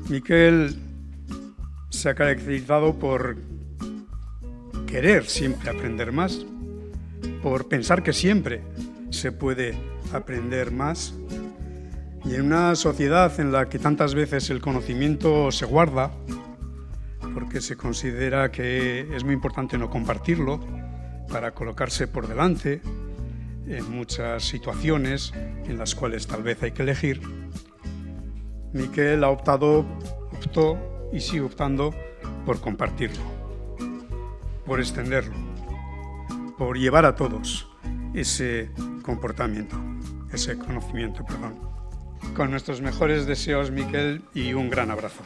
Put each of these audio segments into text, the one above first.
Miquel se ha caracterizado por querer siempre aprender más, por pensar que siempre se puede aprender más. Y en una sociedad en la que tantas veces el conocimiento se guarda, porque se considera que es muy importante no compartirlo para colocarse por delante en muchas situaciones en las cuales tal vez hay que elegir, Miquel optó y sigue optando por compartirlo, por extenderlo, por llevar a todos ese comportamiento, ese conocimiento, perdón. Con nuestros mejores deseos, Miquel, y un gran abrazo.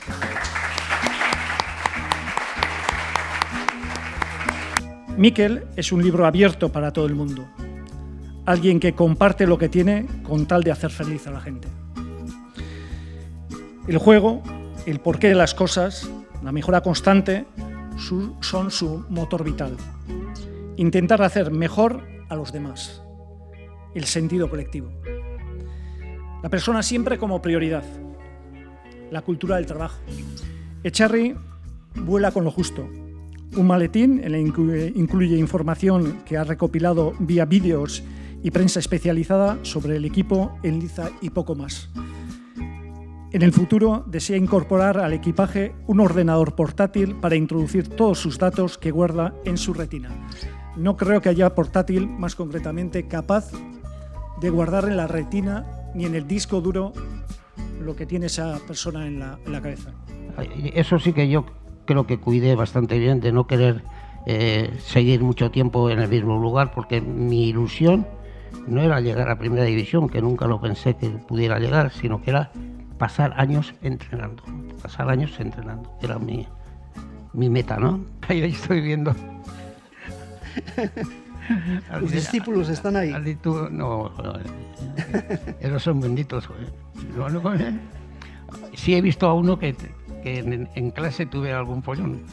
Miquel es un libro abierto para todo el mundo. Alguien que comparte lo que tiene con tal de hacer feliz a la gente. El juego, el porqué de las cosas, la mejora constante son su motor vital. Intentar hacer mejor a los demás. El sentido colectivo. La persona siempre como prioridad. La cultura del trabajo. Echarri vuela con lo justo. Un maletín en el que incluye información que ha recopilado vía vídeos y prensa especializada sobre el equipo en liza y poco más. En el futuro desea incorporar al equipaje un ordenador portátil para introducir todos sus datos que guarda en su retina. No creo que haya portátil, más concretamente, capaz de guardar en la retina ni en el disco duro lo que tiene esa persona en la cabeza. Eso sí que yo creo que cuidé bastante bien de no querer seguir mucho tiempo en el mismo lugar, porque mi ilusión no era llegar a Primera División, que nunca lo pensé que pudiera llegar, sino que era pasar años entrenando, era mi meta, ¿no? Ahí estoy viendo. Los discípulos están ahí. No, esos son benditos. Sí he visto a uno que en clase tuve algún follón.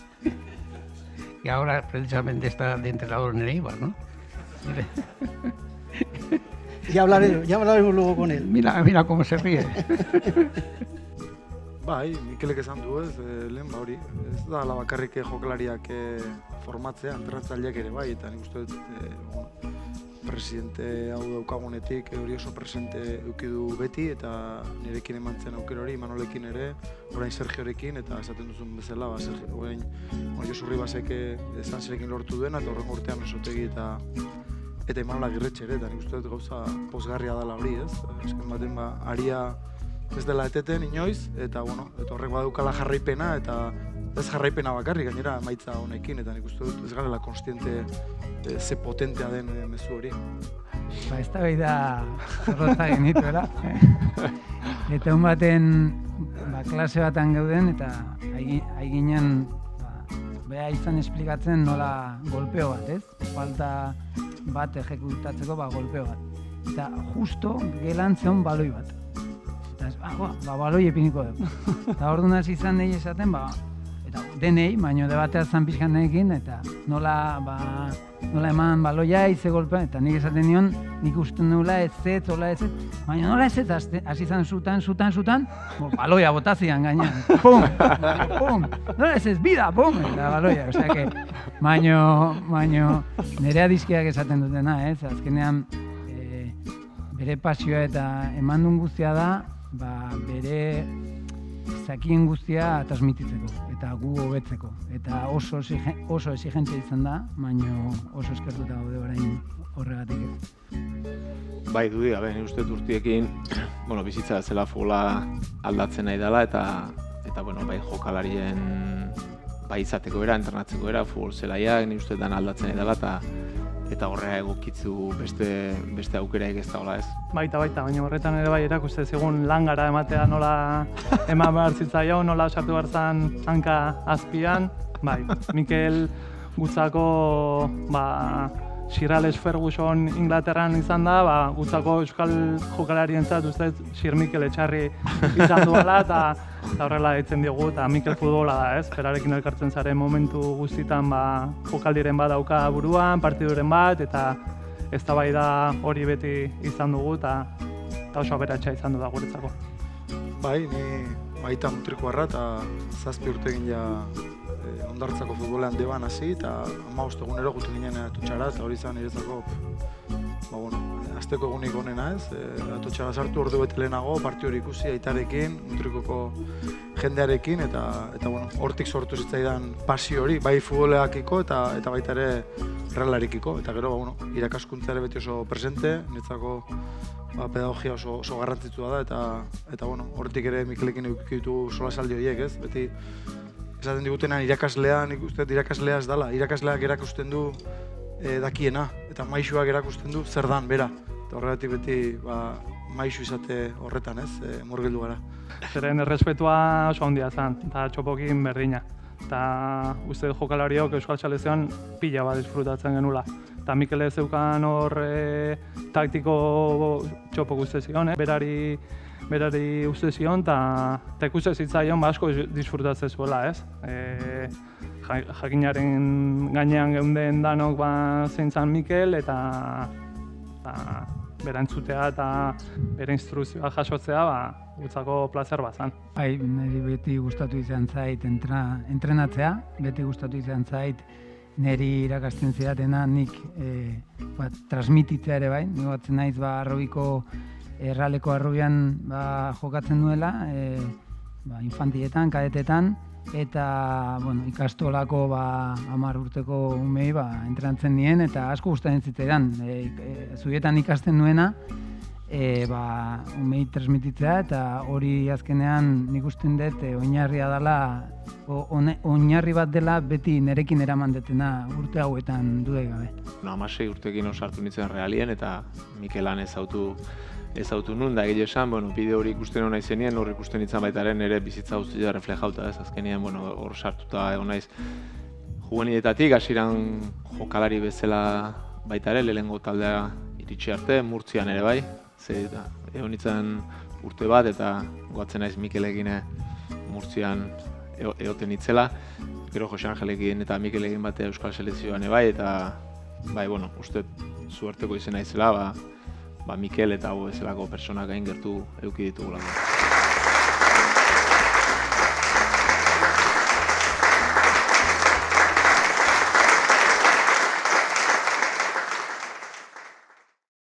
Y ahora precisamente está de entrenador en el Eibar, ¿no? Ya hablaremos luego con él. Mira cómo se ríe. Bai, Mikelek esan du ez, lehen hori, ez da ala bakarrik jokalariak formatzea, entrenatzaileak ere bai, eta nik uste dut presidente hau daukagunetik hori oso presente eduki du beti, eta nirekin eman zen aukera hori, Manolekin ere, orain Sergiorekin, eta esaten duzun bezala, orain Josu Ribasek Sanserekin lortu duena, eta horren urtean Osotegi eta Imanol Agirretxe ere, eta nik uste dut gauza pozgarria dela hori, ez? Esken baten aria ez dela eteten inoiz, eta horrek badaukala jarraipena, eta ez jarraipena bakarrik, gainera emaitza honekin, eta nik uste dut ez garela konstiente ze potentea den mezu hori. Ez da behi da zorrotza genituela. Eta baten klase batan gauden, eta ginen beha izan esplikatzen nola golpeo bat, ez? Falta bat ejekutatzeko golpeo bat. Eta justo gelan zeon baloi bat. Eta baloi epiniko dugu. Eta orduan hasi izan nahi esaten, eta denei, baino debatea zan pixkan nahikin, eta nola eman baloia ize golpean, eta nik esaten nion, nik uste nula ez, baina nola ez, hasi izan zutan, baloia botazian gainean, pum, nola ez, bida, pum, eta baloia, osea que, baino, nerea dizkiak esaten dutena, azkenean, bere pasioa eta emandun guztia da, bere zakien guztia transmititzeko eta gu hobetzeko. Eta oso exigentzia izan da, baina oso eskertuta gaude orain horregatik ez. Bai, Dudi, nik uste urtiekin bizitza zela futbola aldatzen nahi dela eta bai jokalarien bai izateko era, entrenatzeko era, futbol zelaiak, nik uste dan aldatzen nahi dela eta horrea egokitzu beste aukeraik ez dagoela ez. Baita, baina horretan ere bai erakuste zigun langara ematea nola eman behar zitzaio, nola sartu behar zan hanka azpian. Bai, Mikel gutzako Sir Alex Ferguson Inglaterran izan da, ba, gutzako euskal jokalarientzat ustez Sir Mikel Etxarri izan duela, eta horrela ditzen diogu, eta Mikel futbola da, ez? Berarekin elkartzen zaren momentu guztitan ba, jokaldiren bat dauka buruan, partiduren bat, eta eztabaida hori beti izan dugu, eta oso aberatsa izan du da guretzako. Bai, ni baita mutrikoarra eta 7 urte egin ja Hondartzako futbolean deban hasi eta 15 egunero guten ginen Atotxara eta hori izan niretzako asteko egunik onena ez. Atotxara sartu ordu bete lehenago, partio hori ikusi aitarekin, mutrikoko jendearekin eta hortik sortu zitzaidan pasio hori, bai futboleakiko eta baita ere realarikiko. Eta gero irakaskuntza ere beti oso presente, niretzako pedagogia oso garrantzitsua da eta hortik ere Mikelekin eduki ditugu solasaldi horiek ez. Beti esaten digutenan irakaslea, nik uste irakaslea ez dela. Irakasleak erakusten du dakiena eta maisuak erakusten du zer dan bera. Eta horregatik beti maisu izate horretan ez, murgildu gara. Zeren errespetua oso handia zen, eta txopokin berdina. Eta uste jokalariok Euskal Selekzioan pila bat disfrutatzen genula. Eta Mikel zeukan hor taktiko txopo uste zion, berari uste zion, eta ikuste zitzaion asko disfrutatzen zuela, ez? Jakinaren gainean geunden danok zein zan Mikel, eta bera entzutea eta bere instruzioa jasotzea gutzako plazer bat zen. Bai, niri beti gustatu izan zait entrenatzea, beti gustatu izan zait niri irakasten zidatena nik transmititzea ere bai. Ni batzen naiz arrobiko erraleko arrobian jokatzen nuela, infantietan, kadetetan, eta ikastolako 10 urteko umei entrenatzen nien, eta asko gustatzen zitzaidan. Zubietan ikasten nuena, umei transmititzea, eta hori azkenean nik usten dut oinarria dela, oinarri bat dela beti nerekin eraman detena urte hauetan dudai gabe. 16 urtekin osartu nintzen Realien, eta Mikelan ezautu nun, da egile esan, bideo hori ikusten hona izenien, hor ikusten nintzen baitaren ere bizitza guztia reflejauta ez, azkenien hor sartuta egon naiz juveniletatik, hasieran jokalari bezala baita ere, lehenengo taldea iritsi arte, Murtzian ere bai, egon nintzen urte bat, eta goatzen naiz Mikelekin Murtzian egoten nitzela, gero Jose Angelekin eta Mikelekin bate Euskal Selekzioan bai, eta uste zuerteko izena izela, Mikel eta hau bezalako personak gain gertu eduki ditugulako.